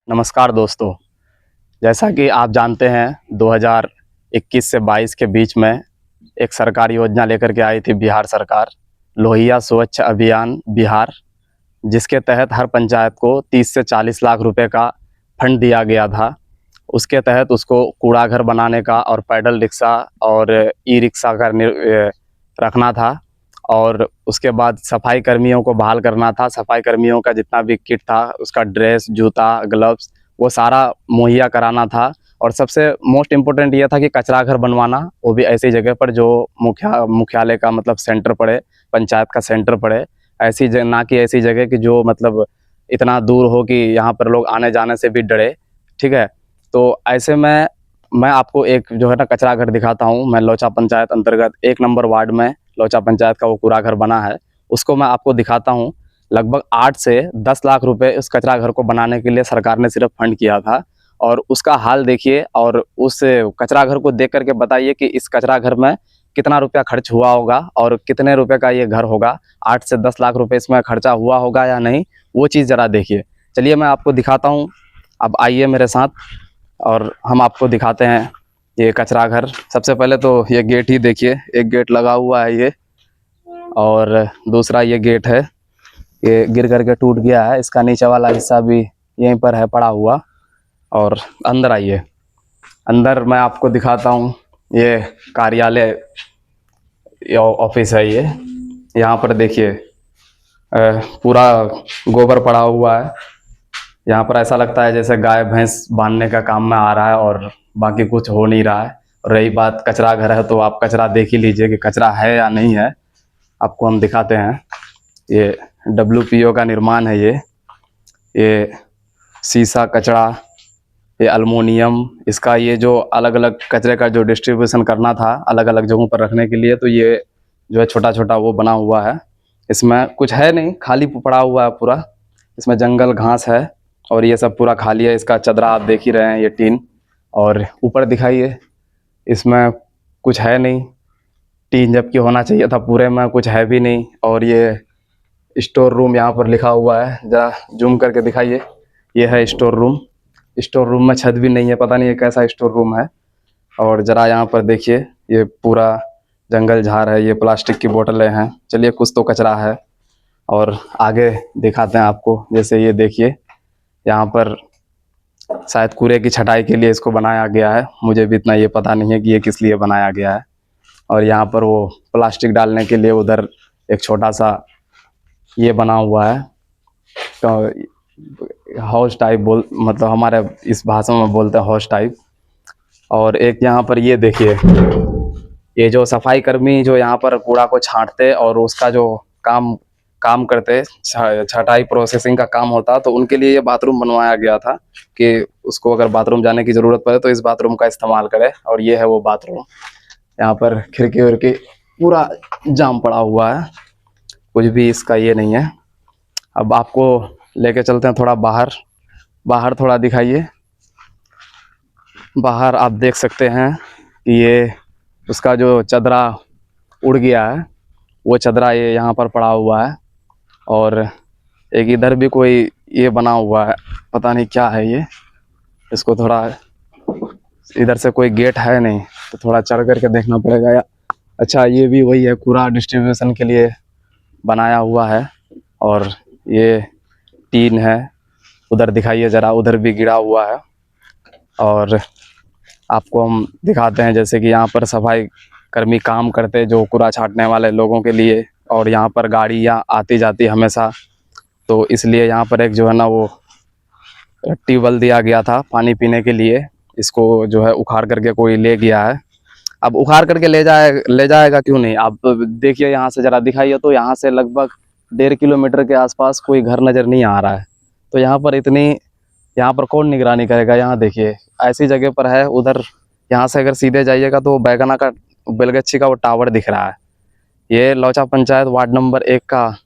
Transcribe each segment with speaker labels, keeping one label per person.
Speaker 1: नमस्कार दोस्तों। जैसा कि आप जानते हैं 2021 से 22 के बीच में एक सरकार योजना लेकर के आई थी बिहार सरकार, लोहिया स्वच्छ अभियान बिहार, जिसके तहत हर पंचायत को 30 से 40 लाख रुपए का फंड दिया गया था। उसके तहत उसको कूड़ा घर बनाने का और पैडल रिक्शा और ई रिक्शा का रखना था और उसके बाद सफाई कर्मियों को बहाल करना था। सफाई कर्मियों का जितना भी किट था, उसका ड्रेस, जूता, ग्लव्स, वो सारा मुहैया कराना था। और सबसे मोस्ट इम्पोर्टेंट ये था कि कचरा घर बनवाना, वो भी ऐसी जगह पर जो मुख्यालय का मतलब सेंटर पड़े, पंचायत का सेंटर पड़े। ऐसी जगह ना कि ऐसी जगह कि जो मतलब इतना दूर हो कि यहाँ पर लोग आने जाने से भी डरे। ठीक है, तो ऐसे में मैं आपको एक जो है ना कचरा घर दिखाता हूँ। मैं लोचा पंचायत अंतर्गत 1 नंबर वार्ड में लोचा पंचायत का वो कूड़ा घर बना है, उसको मैं आपको दिखाता हूँ। लगभग 8 से 10 लाख रुपए उस कचरा घर को बनाने के लिए सरकार ने सिर्फ फंड किया था। और उसका हाल देखिए और उस कचरा घर को देख करके बताइए कि इस कचरा घर में कितना रुपया खर्च हुआ होगा और कितने रुपए का ये घर होगा। 8 से 10 लाख रुपए इसमें खर्चा हुआ होगा या नहीं, वो चीज़ ज़रा देखिए। चलिए मैं आपको दिखाता हूँ, अब आइए मेरे साथ और हम आपको दिखाते हैं ये कचरा घर। सबसे पहले तो ये गेट ही देखिए, एक गेट लगा हुआ है ये, और दूसरा ये गेट है, ये गिर करके टूट गया है। इसका नीचे वाला हिस्सा भी यहीं पर है पड़ा हुआ। और अंदर आइए, अंदर मैं आपको दिखाता हूँ। ये कार्यालय, ये ऑफिस है ये। यहाँ पर देखिए पूरा गोबर पड़ा हुआ है। यहाँ पर ऐसा लगता है जैसे गाय भैंस बांधने का काम में आ रहा है और बाकी कुछ हो नहीं रहा है। और रही बात कचरा घर है, तो आप कचरा देख ही लीजिए कि कचरा है या नहीं है। आपको हम दिखाते हैं। ये WPO का निर्माण है ये शीशा कचरा, ये अल्मोनियम, इसका ये जो अलग अलग कचरे का जो डिस्ट्रीब्यूशन करना था अलग अलग जगहों पर रखने के लिए, तो ये जो है छोटा छोटा वो बना हुआ है। इसमें कुछ है नहीं, खाली पड़ा हुआ है पूरा। इसमें जंगल घास है और ये सब पूरा खाली है। इसका चदरा आप देख ही रहे हैं, ये टीन। और ऊपर दिखाइए, इसमें कुछ है नहीं, टीन जबकि होना चाहिए था पूरे में, कुछ है भी नहीं। और ये स्टोर रूम यहाँ पर लिखा हुआ है, ज़रा जूम करके दिखाइए। ये है स्टोर रूम। स्टोर रूम में छत भी नहीं है, पता नहीं ये कैसा स्टोर रूम है। और ज़रा यहाँ पर देखिए, ये पूरा जंगल झाड़ है, ये प्लास्टिक की बोतलें हैं। चलिए कुछ तो कचरा है। और आगे दिखाते हैं आपको। जैसे ये देखिए, यहाँ पर शायद कूड़े की छटाई के लिए इसको बनाया गया है, मुझे भी इतना ये पता नहीं है कि ये किस लिए बनाया गया है। और यहाँ पर वो प्लास्टिक डालने के लिए उधर एक छोटा सा ये बना हुआ है, तो हाउस टाइप मतलब हमारे इस भाषा में बोलते हैं हाउस टाइप। और एक यहाँ पर ये देखिए, ये जो सफाई कर्मी जो यहाँ पर कूड़ा को छांटते और उसका जो काम करते, छटाई प्रोसेसिंग का काम होता, तो उनके लिए ये बाथरूम बनवाया गया था कि उसको अगर बाथरूम जाने की ज़रूरत पड़े तो इस बाथरूम का इस्तेमाल करे। और ये है वो बाथरूम। यहाँ पर खिड़की उड़की पूरा जाम पड़ा हुआ है, कुछ भी इसका ये नहीं है। अब आपको लेके चलते हैं थोड़ा बाहर। बाहर थोड़ा दिखाइए। बाहर आप देख सकते हैं कि ये उसका जो चदरा उड़ गया है, वो चदरा ये यहाँ पर पड़ा हुआ है। और एक इधर भी कोई ये बना हुआ है, पता नहीं क्या है ये। इसको थोड़ा, इधर से कोई गेट है नहीं, तो थोड़ा चढ़ करके देखना पड़ेगा। या अच्छा, ये भी वही है, कूड़ा डिस्ट्रीब्यूशन के लिए बनाया हुआ है। और ये टीन है। उधर दिखाइए ज़रा, उधर भी गिरा हुआ है। और आपको हम दिखाते हैं, जैसे कि यहाँ पर सफाई कर्मी काम करते जो कूड़ा छांटने वाले लोगों के लिए। और यहाँ पर गाड़ियाँ आती जाती हमेशा, तो इसलिए यहाँ पर एक जो है ना वो ट्यूबवेल दिया गया था पानी पीने के लिए। इसको जो है उखाड़ करके कोई ले गया है। अब उखाड़ करके ले जाएगा क्यों नहीं, आप देखिए यहाँ से ज़रा दिखाइए। तो यहाँ से लगभग 1.5 किलोमीटर के आसपास कोई घर नज़र नहीं आ रहा है। तो यहाँ पर यहाँ पर कौन निगरानी करेगा। यहाँ देखिए ऐसी जगह पर है। उधर यहाँ से अगर सीधे जाइएगा तो बैगना का, बेलगच्छी का वो टावर दिख रहा है। ये लोचा पंचायत वार्ड नंबर 1 का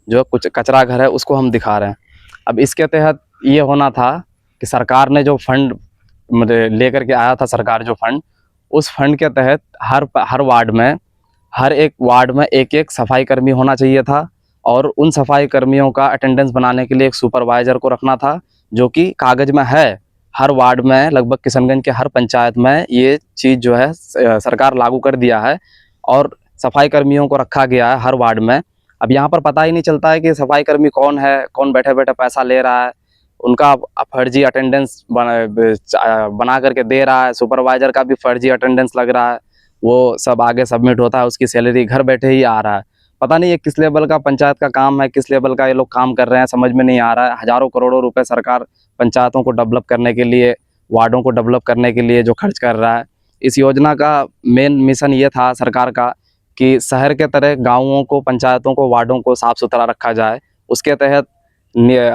Speaker 1: जो कुछ कचरा घर है, उसको हम दिखा रहे हैं। अब इसके तहत ये होना था कि सरकार ने जो फंड मतलब लेकर के आया था, सरकार जो फंड, उस फंड के तहत हर वार्ड में, हर एक वार्ड में एक एक सफाई कर्मी होना चाहिए था। और उन सफाई कर्मियों का अटेंडेंस बनाने के लिए एक सुपरवाइज़र को रखना था, जो कि कागज में है। हर वार्ड में, लगभग किशनगंज के हर पंचायत में ये चीज़ जो है सरकार लागू कर दिया है और सफाई कर्मियों को रखा गया है हर वार्ड में। अब यहाँ पर पता ही नहीं चलता है कि सफाई कर्मी कौन है, कौन बैठे बैठे पैसा ले रहा है। उनका फर्जी अटेंडेंस बना करके दे रहा है, सुपरवाइजर का भी फर्जी अटेंडेंस लग रहा है, वो सब आगे सबमिट होता है, उसकी सैलरी घर बैठे ही आ रहा है। पता नहीं ये किस लेवल का पंचायत का काम है, किस लेवल का ये लोग काम कर रहे हैं, समझ में नहीं आ रहा है। हज़ारों करोड़ों रुपए सरकार पंचायतों को डेवलप करने के लिए, वार्डों को डेवलप करने के लिए जो खर्च कर रहा है। इस योजना का मेन मिशन ये था सरकार का कि शहर के तरह गाँवों को, पंचायतों को, वार्डों को साफ़ सुथरा रखा जाए। उसके तहत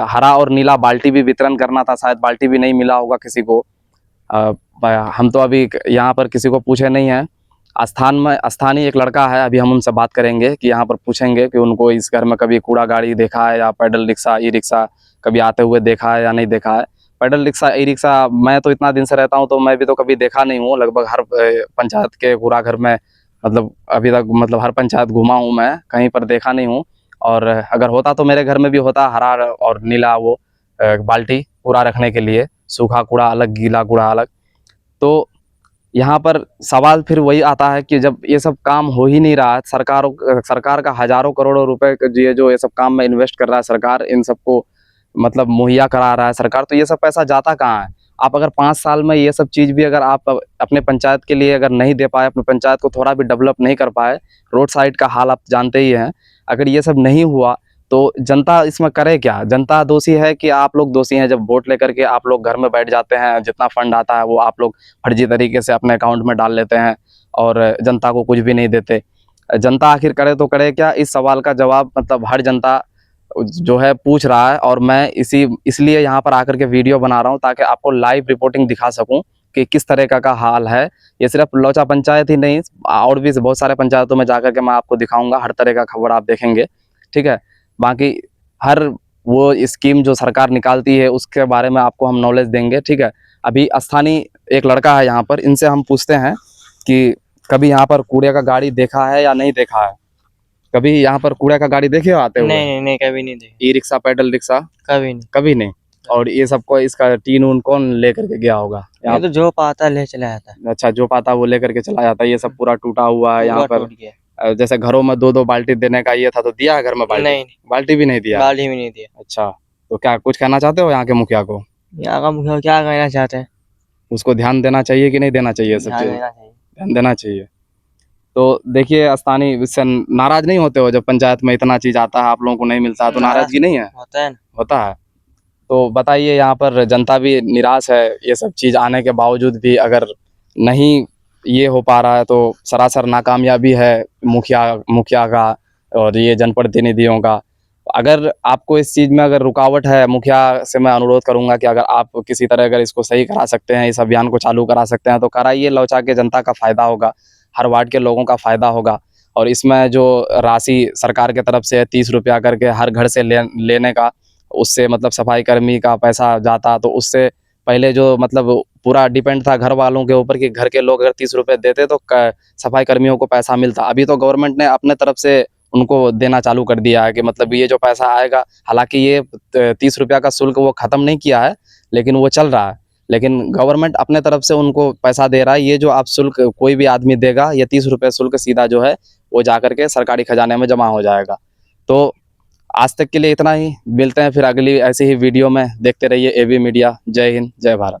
Speaker 1: हरा और नीला बाल्टी भी वितरण करना था, शायद बाल्टी भी नहीं मिला होगा किसी को। हम तो अभी यहाँ पर किसी को पूछे नहीं हैं। स्थानीय एक लड़का है, अभी हम उनसे बात करेंगे कि यहाँ पर पूछेंगे कि उनको इस घर में कभी कूड़ा गाड़ी देखा है या पैडल रिक्शा, ई रिक्शा कभी आते हुए देखा है या नहीं देखा है। पैडल रिक्शा, ई रिक्शा मैं तो इतना दिन से रहता हूँ तो मैं भी तो कभी देखा नहीं हूँ। लगभग हर पंचायत के कूड़ा घर में, मतलब अभी तक, मतलब हर पंचायत घुमा हूँ मैं, कहीं पर देखा नहीं हूँ। और अगर होता तो मेरे घर में भी होता, हरा और नीला वो बाल्टी कूड़ा रखने के लिए, सूखा कूड़ा अलग, गीला कूड़ा अलग। तो यहाँ पर सवाल फिर वही आता है कि जब ये सब काम हो ही नहीं रहा है, सरकार का हज़ारों करोड़ों रुपए ये जो ये सब काम में इन्वेस्ट कर रहा है सरकार, इन सबको मतलब मुहैया करा रहा है सरकार, तो ये सब पैसा जाता कहाँ है? आप अगर 5 साल में ये सब चीज़ भी अगर आप अपने पंचायत के लिए अगर नहीं दे पाए, अपने पंचायत को थोड़ा भी डेवलप नहीं कर पाए, रोड साइड का हाल आप जानते ही हैं, अगर ये सब नहीं हुआ तो जनता इसमें करे क्या? जनता दोषी है कि आप लोग दोषी हैं? जब वोट लेकर के आप लोग घर में बैठ जाते हैं, जितना फंड आता है वो आप लोग फर्जी तरीके से अपने अकाउंट में डाल लेते हैं और जनता को कुछ भी नहीं देते। जनता आखिर करे तो करे क्या? इस सवाल का जवाब मतलब हर जनता जो है पूछ रहा है, और मैं इसलिए यहाँ पर आकर के वीडियो बना रहा हूँ ताकि आपको लाइव रिपोर्टिंग दिखा सकूँ कि किस तरह का हाल है। ये सिर्फ लोचा पंचायत ही नहीं, और भी बहुत सारे पंचायतों में जाकर के मैं आपको दिखाऊंगा, हर तरह का खबर आप देखेंगे, ठीक है। बाकी हर वो स्कीम जो सरकार निकालती है उसके बारे में आपको हम नॉलेज देंगे, ठीक है। अभी स्थानीय एक लड़का है यहाँ पर, इनसे हम पूछते हैं कि कभी यहाँ पर कूड़े का गाड़ी देखा है या नहीं देखा है? कभी यहाँ पर कूड़े का गाड़ी देखे हो आते हुए?
Speaker 2: नहीं नहीं नहीं, कभी नहीं देखी,
Speaker 1: ई रिक्शा, पैडल रिक्शा
Speaker 2: कभी नहीं।
Speaker 1: कभी नहीं? और ये सबको, इसका टीन ऊन कौन लेकर के गया होगा?
Speaker 2: ये तो जो पाता ले चला जाता है,
Speaker 1: अच्छा, जो पाता वो लेकर के चला जाता है। ये सब पूरा टूटा हुआ है यहाँ
Speaker 2: पूरा
Speaker 1: पर।
Speaker 2: टूट गया।
Speaker 1: जैसे घरों में 2-2 बाल्टी देने का ये था तो दिया है घर में बाल्टी?
Speaker 2: नहीं,
Speaker 1: बाल्टी भी नहीं दिया?
Speaker 2: बाल्टी भी नहीं दिया।
Speaker 1: अच्छा, तो क्या कुछ कहना चाहते हो यहाँ के मुखिया को?
Speaker 2: यहाँ का मुखिया क्या कहना चाहते हैं?
Speaker 1: उसको ध्यान देना चाहिए कि नहीं देना चाहिए? सब
Speaker 2: ध्यान
Speaker 1: चीज
Speaker 2: देना चाहिए।
Speaker 1: ध्यान देना चाहिए। तो देखिए, स्थानीय इससे नाराज नहीं होते हो जब पंचायत में इतना चीज आता है आप लोगों को नहीं मिलता, तो नाराजगी नहीं है?
Speaker 2: होता है ना।
Speaker 1: होता है। तो बताइए, यहाँ पर जनता भी निराश है, ये सब चीज़ आने के बावजूद भी अगर नहीं ये हो पा रहा है तो सरासर नाकामयाबी है मुखिया का और ये जनप्रतिनिधियों का। अगर आपको इस चीज़ में अगर रुकावट है, मुखिया से मैं अनुरोध करूंगा कि अगर आप किसी तरह अगर इसको सही करा सकते हैं, इस अभियान को चालू करा सकते हैं तो कराइए। लौचा के जनता का फ़ायदा होगा, हर वार्ड के लोगों का फ़ायदा होगा। और इसमें जो राशि सरकार की तरफ से 30 रुपया करके हर घर से लेने का, उससे मतलब सफाई कर्मी का पैसा जाता, तो उससे पहले जो मतलब पूरा डिपेंड था घर वालों के ऊपर कि घर के लोग अगर 30 रुपये देते तो सफाई कर्मियों को पैसा मिलता। अभी तो गवर्नमेंट ने अपने तरफ से उनको देना चालू कर दिया है कि मतलब ये जो पैसा आएगा, हालांकि ये 30 रुपया का शुल्क वो ख़त्म नहीं किया है, लेकिन वो चल रहा है। लेकिन गवर्नमेंट अपने तरफ से उनको पैसा दे रहा है। ये जो आप शुल्क कोई भी आदमी देगा, ये 30 रुपये शुल्क सीधा जो है वो जा करके सरकारी खजाने में जमा हो जाएगा। तो आज तक के लिए इतना ही, मिलते हैं फिर अगली ऐसी ही वीडियो में। देखते रहिए एबी मीडिया। जय हिंद, जय भारत।